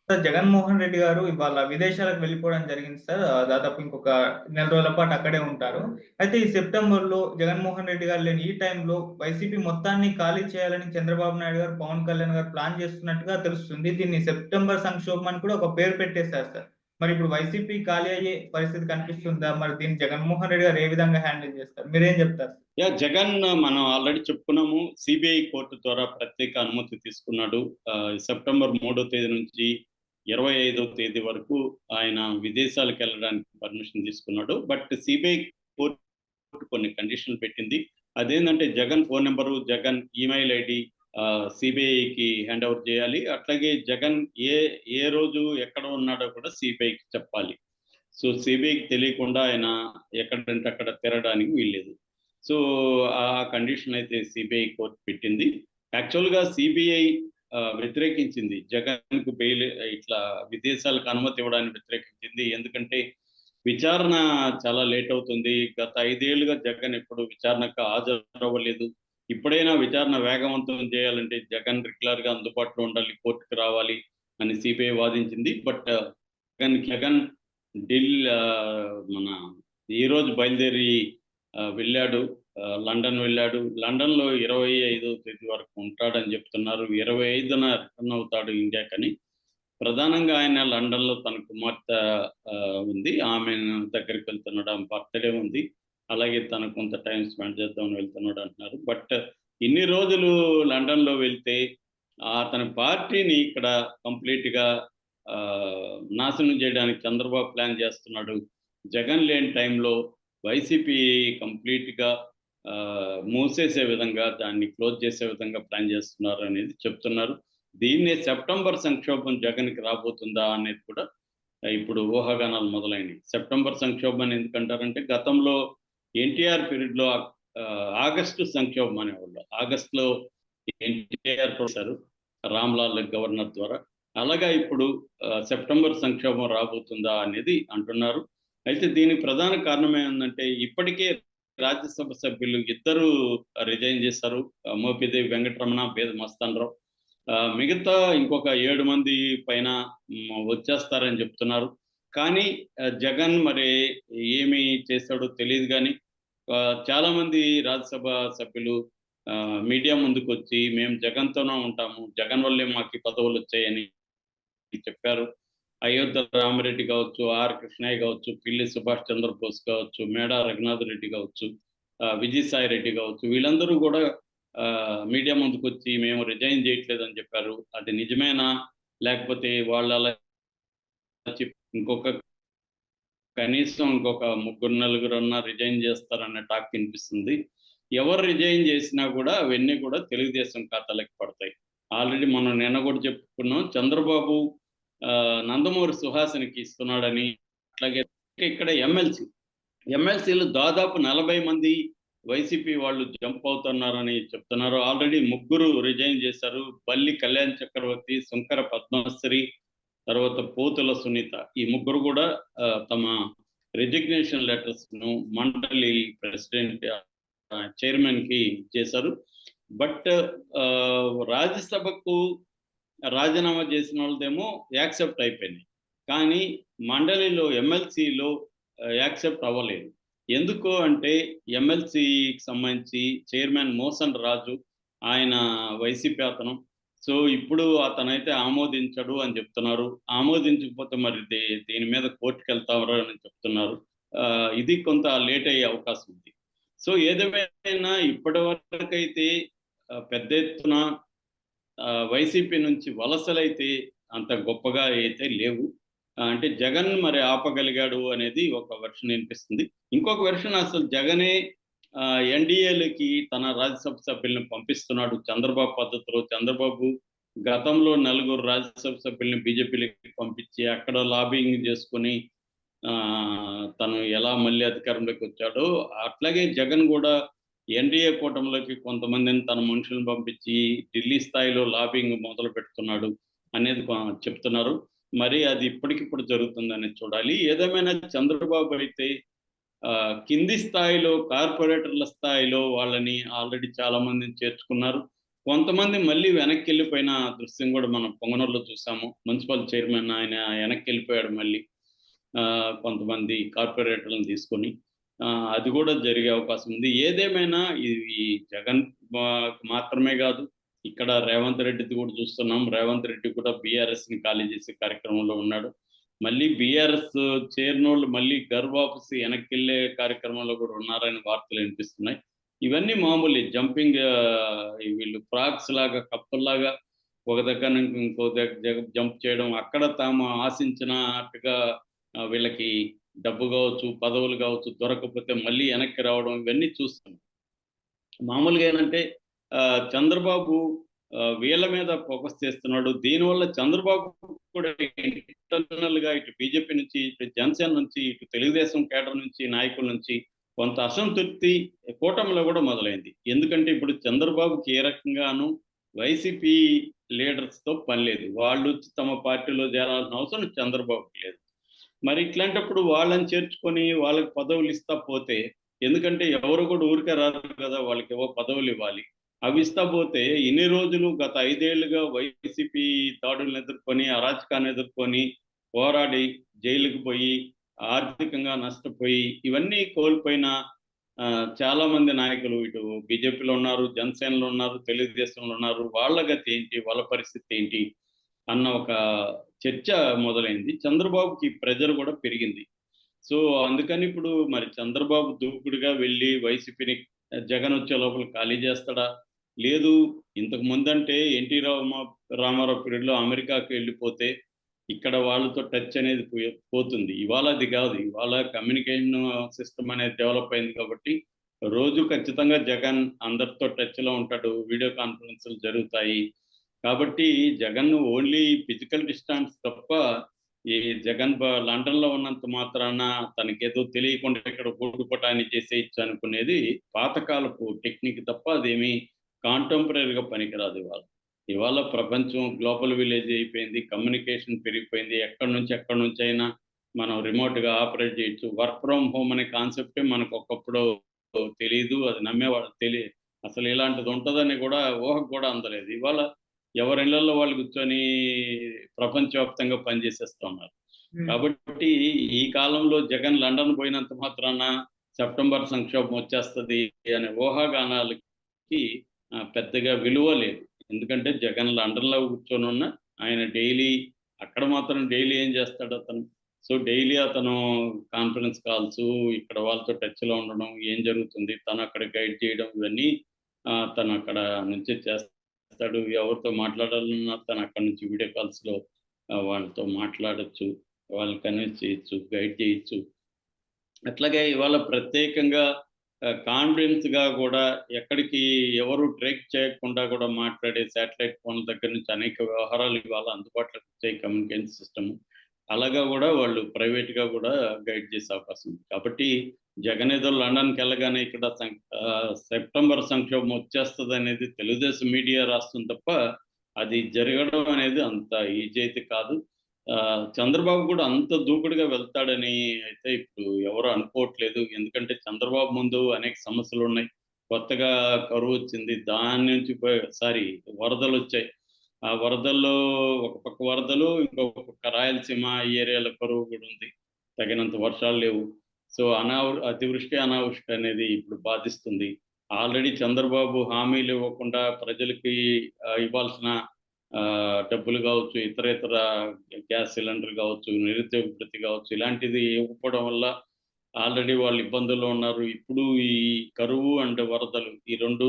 Sir Jaganmohan Reddy గారు ఇవాళ విదేశాలకు వెళ్ళిపోవడం జరిగింది సార్. దాదాపు ఇంకొక నెల రోజుల పాటు అక్కడే ఉంటారు. అయితే ఈ సెప్టెంబర్‌లో జగన్మోహన్ రెడ్డి గారు లేని ఈ టైంలో వైసీపీ మొత్తాన్ని ఖాళీ చేయాలని చంద్రబాబు నాయుడు గారు, పవన్ కళ్యాణ్ గారు ప్లాన్ చేస్తున్నట్టుగా తెలుస్తుంది. దీన్ని సెప్టెంబర్ సంక్షోభం అని కూడా ఒక పేరు పెట్టేశారు సార్. మరి ఇప్పుడు వైసీపీ ఖాళీ అయ్యే పరిస్థితి కనిపిస్తుందా? మరి దీన్ని జగన్మోహన్ రెడ్డి గారు ఏ విధంగా హ్యాండిల్ చేస్తారు? మీరేం చెప్తారు? జగన్ మనం ఆల్రెడీ చెప్పుకున్నాము. సిబిఐ కోర్టు ద్వారా ప్రత్యేక అనుమతి తీసుకున్నాడు. సెప్టెంబర్ 3వ తేదీ నుంచి 25వ తేదీ వరకు ఆయన విదేశాలకు వెళ్ళడానికి పర్మిషన్ తీసుకున్నాడు. బట్ సిబిఐ కోర్టు కొన్ని కండిషన్లు పెట్టింది. అదేంటంటే Jagan phone number, Jagan email ID సిబిఐకి హ్యాండ్ ఓవర్ చేయాలి. అట్లాగే జగన్ ఏ ఏ రోజు ఎక్కడ ఉన్నాడో కూడా సిబిఐకి చెప్పాలి. సో సిబిఐకి తెలియకుండా ఆయన ఎక్కడంటే అక్కడ తిరగడానికి వీల్లేదు. సో ఆ కండిషన్ అయితే సిబిఐ కోర్టు పెట్టింది. యాక్చువల్గా సిబిఐ వ్యతిరేకించింది జగన్కు బెయిల్ ఇట్లా విదేశాలకు అనుమతి ఇవ్వడానికి వ్యతిరేకించింది. ఎందుకంటే విచారణ చాలా లేట్ అవుతుంది. గత 5 ఏళ్లుగా జగన్ ఎప్పుడు విచారణకు హాజరవ్వలేదు. ఇప్పుడైనా విచారణ వేగవంతం చేయాలంటే జగన్ రెగ్యులర్గా అందుబాటులో ఉండాలి, కోర్టుకు రావాలి అని సిబిఐ వాదించింది. బట్ జగన్ మన ఈరోజు బయలుదేరి వెళ్ళాడు, లండన్ వెళ్ళాడు. లండన్లో 25వ తేదీ వరకు ఉంటాడని చెప్తున్నారు. 25న రిటర్న్ అవుతాడు ఇండియాకని. ప్రధానంగా ఆయన లండన్లో తన కుమార్తె ఉంది, ఆమె దగ్గరికి వెళ్తున్నాడు. ఆమె బర్త్డే ఉంది, అలాగే తను కొంత టైం స్పెండ్ చేద్దామని వెళ్తున్నాడు అంటున్నారు. బట్ ఇన్ని రోజులు లండన్లో వెళ్తే అతని పార్టీని ఇక్కడ కంప్లీట్గా నాశనం చేయడానికి చంద్రబాబు ప్లాన్ చేస్తున్నాడు. జగన్ లేని టైంలో వైసీపీ కంప్లీట్గా మూసేసే విధంగా, దాన్ని క్లోజ్ చేసే విధంగా ప్లాన్ చేస్తున్నారు అనేది చెప్తున్నారు. దీన్నే సెప్టెంబర్ సంక్షోభం జగన్కి రాబోతుందా అనేది కూడా ఇప్పుడు ఊహాగానాలు మొదలైనవి. సెప్టెంబర్ సంక్షోభం ఎందుకంటారంటే గతంలో ఎన్టీఆర్ పీరియడ్లో ఆగస్టు సంక్షోభం అనేవాళ్ళు. ఆగస్టులో ఎన్టీఆర్ చేశారు రామ్లాల్ గవర్నర్ ద్వారా. అలాగా ఇప్పుడు సెప్టెంబర్ సంక్షోభం రాబోతుందా అనేది అంటున్నారు. అయితే దీనికి ప్రధాన కారణం ఏంటంటే ఇప్పటికే రాజ్యసభ సభ్యులు ఇద్దరు రిజైన్ చేశారు. మోపిదేవి వెంకటరమణ, బేద మస్తానరావు. మిగతా ఇంకొక 7 మంది పైన వచ్చేస్తారని చెప్తున్నారు. కానీ జగన్ మరి ఏమి చేశాడో తెలియదు. కానీ చాలామంది రాజ్యసభ సభ్యులు మీడియా ముందుకు వచ్చి మేము జగన్తోనే ఉంటాము, జగన్ వల్లే మాకు పదవులు వచ్చాయని చెప్పారు. అయోధ్య రామిరెడ్డి కావచ్చు, ఆర్ కృష్ణయ్య కావచ్చు, పిల్లి సుభాష్ చంద్రబోస్ కావచ్చు, మేడా రఘునాథ్ రెడ్డి కావచ్చు, విజయసాయి రెడ్డి కావచ్చు, వీళ్ళందరూ కూడా మీడియా ముందుకు వచ్చి మేము రిజైన్ చేయట్లేదని చెప్పారు. అది నిజమేనా, లేకపోతే వాళ్ళు అలా ఇంకొక కనీసం ఇంకొక 3-4 రిజైన్ చేస్తారన్న టాక్ వినిపిస్తుంది. ఎవరు రిజైన్ చేసినా కూడా అవన్నీ కూడా తెలుగుదేశం ఖాతాలకు పడతాయి. ఆల్రెడీ మనం నిన్న కూడా చెప్పుకున్నాం, చంద్రబాబు నందమూరి సుహాసినికి ఇస్తున్నాడని. అట్లాగే ఇక్కడ ఎమ్మెల్సీలు దాదాపు 40 మంది వైసీపీ వాళ్ళు జంప్ అవుతున్నారని చెప్తున్నారు. ఆల్రెడీ 3 రిజైన్ చేశారు. బల్లి కళ్యాణ్ చక్రవర్తి, శంకర పద్మశ్రీ, తర్వాత పోతుల సునీత. ఈ 3 కూడా తమ రిజిగ్నేషన్ లెటర్స్ను మండలి ప్రెసిడెంట్, చైర్మన్కి చేశారు. బట్ రాజ్యసభకు రాజీనామా చేసిన వాళ్ళదేమో యాక్సెప్ట్ అయిపోయింది, కానీ మండలిలో ఎమ్మెల్సీలో యాక్సెప్ట్ అవ్వలేదు. ఎందుకు అంటే ఎమ్మెల్సీకి సంబంధించి చైర్మన్ మోసన్ రాజు, ఆయన వైసీపీ అతను. సో ఇప్పుడు అతనైతే ఆమోదించడు అని చెప్తున్నారు. ఆమోదించకపోతే మరి దీని మీద కోర్టుకు వెళ్తారు అని చెప్తున్నారు. ఇది కొంత లేట్ అయ్యే అవకాశం ఉంది. సో ఏదేమైనా ఇప్పటి వరకైతే పెద్ద ఎత్తున వైసీపీ నుంచి వలసలైతే అంత గొప్పగా అయితే లేవు. అంటే జగన్ మరి ఆపగలిగాడు అనేది ఒక వెర్షన్ వినిపిస్తుంది. ఇంకొక వెర్షన్ అసలు జగనే ఎన్డీఏలకి తన రాజ్యసభ సభ్యులను పంపిస్తున్నాడు చంద్రబాబు పద్ధతిలో. చంద్రబాబు గతంలో 4 రాజ్యసభ సభ్యుల్ని బీజేపీకి పంపించి అక్కడ లాబింగ్ చేసుకొని తను ఎలా మళ్ళీ అధికారంలోకి వచ్చాడో, అట్లాగే జగన్ కూడా ఎన్డీఏ కూటమిలోకి కొంతమందిని తన మనుషులను పంపించి ఢిల్లీ స్థాయిలో లాబింగ్ మొదలు పెడుతున్నాడు అనేది చెప్తున్నారు. మరి అది ఇప్పటికిప్పుడు జరుగుతుందని చూడాలి. ఏదేమైనా చంద్రబాబు అయితే కింది స్థాయిలో కార్పొరేటర్ల స్థాయిలో వాళ్ళని ఆల్రెడీ చాలా మందిని చేర్చుకున్నారు. కొంతమంది మళ్ళీ వెనక్కి వెళ్ళిపోయిన దృశ్యం కూడా మనం పొంగనూరులో చూసాము. మున్సిపల్ చైర్మన్ ఆయన వెనక్కి వెళ్ళిపోయాడు మళ్ళీ. కొంతమంది కార్పొరేటర్లను తీసుకొని. అది కూడా జరిగే అవకాశం ఉంది. ఏదేమైనా ఈ జగన్ మాత్రమే కాదు, ఇక్కడ రేవంత్ రెడ్డిది కూడా చూస్తున్నాం. రేవంత్ రెడ్డి కూడా బీఆర్ఎస్‌ని ఖాళీ చేసే కార్యక్రమంలో ఉన్నాడు. మళ్ళీ బీఆర్ఎస్ చేరినోళ్ళు మళ్ళీ వాపసి వెనక్కెళ్ళే కార్యక్రమంలో కూడా ఉన్నారని వార్తలు వినిపిస్తున్నాయి. ఇవన్నీ మామూలే. జంపింగ్ వీళ్ళు ఫ్రాగ్స్ లాగా, కప్పల్లాగా ఒక దగ్గర నుంచి ఇంకో దగ్గర జంప్ చేయడం, అక్కడ తాము ఆశించినట్టుగా వీళ్ళకి డబ్బు కావచ్చు, పదవులు కావచ్చు దొరకకపోతే మళ్ళీ వెనక్కి రావడం, ఇవన్నీ చూస్తున్నాం. మామూలుగా ఏంటంటే చంద్రబాబు వీళ్ళ మీద ఫోకస్ చేస్తున్నాడు. దీనివల్ల చంద్రబాబు కూడా ఇంటర్నల్‌గా ఇటు బీజేపీ నుంచి, ఇటు జనసేన నుంచి, ఇటు తెలుగుదేశం కేడర్ నుంచి, నాయకుల నుంచి కొంత అసంతృప్తి కూటమిలో కూడా మొదలైంది. ఎందుకంటే ఇప్పుడు చంద్రబాబుకి ఏ రకంగాను వైసీపీ లీడర్స్‌తో పని లేదు. వాళ్ళు తమ పార్టీలో చేరాల్సిన అవసరం చంద్రబాబుకి లేదు. మరి ఇట్లాంటప్పుడు వాళ్ళని చేర్చుకొని వాళ్ళకి పదవులు ఇస్తా పోతే, ఎందుకంటే ఎవరు కూడా ఊరికే రారు కదా! వాళ్ళకేవో పదవులు ఇవ్వాలి. అవి ఇస్తా పోతే ఇన్ని రోజులు గత 5 ఏళ్లుగా వైసీపీ దాడులను ఎదుర్కొని, అరాచకాన్ని ఎదుర్కొని, పోరాడి జైలుకి పోయి, ఆర్థికంగా నష్టపోయి, ఇవన్నీ కోల్పోయిన చాలా మంది నాయకులు ఇటు బీజేపీలో ఉన్నారు, జనసేనలో ఉన్నారు, తెలుగుదేశంలో ఉన్నారు. వాళ్ళ గతి ఏంటి? వాళ్ళ పరిస్థితి ఏంటి? అన్న ఒక చర్చ మొదలైంది. చంద్రబాబుకి ప్రెషర్ కూడా పెరిగింది. సో, అందుకని ఇప్పుడు మరి చంద్రబాబు దూకుడుగా వెళ్ళి వైసీపీని జగన్ వచ్చే లోపల ఖాళీ చేస్తాడా? లేదు, ఇంతకు ముందంటే ఎన్టీ రామారావు పీరియడ్‌లో అమెరికాకి వెళ్ళిపోతే ఇక్కడ వాళ్ళతో టచ్ అనేది పోతుంది. ఇవాళ అది కాదు. ఇవాళ కమ్యూనికేషన్ సిస్టమ్ అనేది డెవలప్ అయింది కాబట్టి రోజు ఖచ్చితంగా జగన్ అందరితో టచ్‌లో ఉంటాడు. వీడియో కాన్ఫరెన్స్‌లు జరుగుతాయి. కాబట్టి జగన్ ఓన్లీ ఫిజికల్ డిస్టెన్స్ తప్ప ఈ జగన్ లండన్‌లో ఉన్నంత మాత్రాన తనకేదో తెలియకుండా ఇక్కడ గూడు పటాన్ని చేసేయొచ్చు అనుకునేది పాతకాలపు టెక్నిక్ తప్ప అదేమీ కాంటెంపరరీగా పనికిరాదు ఇవాళ. ఇవాళ ప్రపంచం గ్లోబల్ విలేజ్ అయిపోయింది. కమ్యూనికేషన్ పెరిగిపోయింది. ఎక్కడి నుంచైనా మనం రిమోట్‌గా ఆపరేట్ చేయొచ్చు. వర్క్ ఫ్రమ్ హోమ్ అనే కాన్సెప్టే మనకు ఒకప్పుడు తెలీదు. అది నమ్మేవాళ్ళు అసలు ఇలాంటిది ఉంటదని కూడా ఊహకు కూడా అందలేదు. ఇవాళ ఎవరి ఇళ్లల్లో వాళ్ళు కూర్చొని ప్రపంచవ్యాప్తంగా పనిచేసేస్తున్నారు. హ్మ్. కాబట్టి ఈ కాలంలో జగన్ లండన్ పోయినంత మాత్రాన సెప్టెంబర్ సంక్షోభం వచ్చేస్తది అనే ఊహాగానాలకి పెద్దగా విలువ లేదు. ఎందుకంటే జగన్ లండన్‌లో కూర్చొనున్న ఆయన అక్కడ మాత్రం డైలీ ఏం చేస్తాడు అతను? సో, డైలీ అతను కాన్ఫరెన్స్ కాల్సు, ఇక్కడ వాళ్ళతో టచ్‌లో ఉండడం, ఏం జరుగుతుంది, తను అక్కడ గైడ్ చేయడం, ఇవన్నీ తను అక్కడ నుంచి చేస్తాడు. ఎవరితో మాట్లాడాలన్నా తను అక్కడి నుంచి వీడియో కాల్స్‌లో వాళ్ళతో మాట్లాడొచ్చు. వాళ్ళని కన్విన్స్ చేయొచ్చు, గైడ్ చేయొచ్చు. అట్లాగే ఇవాళ ప్రత్యేకంగా కాన్ఫిడెన్స్‌గా గూడా ఎక్కడికి ఎవరు ట్రేక్ చేయకుండా కూడా మాట్లాడే శాటిలైట్ ఫోన్ల దగ్గర నుంచి అనేక వ్యవహారాలు ఇవాళ అందుబాటులోకి వచ్చాయి కమ్యూనికేషన్ సిస్టమ్. అలాగా గూడా వాళ్ళు ప్రైవేట్‌గా గూడా గైడ్ చేసే అవకాశం ఉంది. కాబట్టి జగన్ ఏదో లండన్‌కెళ్ళగానే ఇక్కడ సెప్టెంబర్ సంక్షోభం వచ్చేస్తదనేది తెలుగుదేశం మీడియా రాస్తుంది తప్ప, అది జరగడం అనేది అంత ఈజీ అయితే కాదు. చంద్రబాబు కూడా అంత దూకుడుగా వెళ్తాడని అయితే ఇప్పుడు ఎవరు అనుకోవట్లేదు. ఎందుకంటే చంద్రబాబు ముందు అనేక సమస్యలున్నాయి. కొత్తగా కరువొచ్చింది. దాని నుంచి వరదలొచ్చాయి. ఆ వరదల్లో ఒక పక్క వరదలు, ఇంకో పక్క రాయలసీమ ఈ ఏరియాలో కరువు కూడా ఉంది. తగినంత వర్షాలు లేవు. సో, అతివృష్టి, అనావృష్టి అనేది ఇప్పుడు బాధిస్తుంది. ఆల్రెడీ చంద్రబాబు హామీలు ఇవ్వకుండా ప్రజలకి ఇవ్వాల్సిన డబ్బులు కావచ్చు, ఇతర గ్యాస్ సిలిండర్ కావచ్చు, నిరుద్యోగ భృతి కావచ్చు, ఇలాంటిది ఇవ్వకపోవడం వల్ల ఆల్రెడీ వాళ్ళు ఇబ్బందుల్లో ఉన్నారు. ఇప్పుడు ఈ కరువు అండ్ వరదలు ఈ 2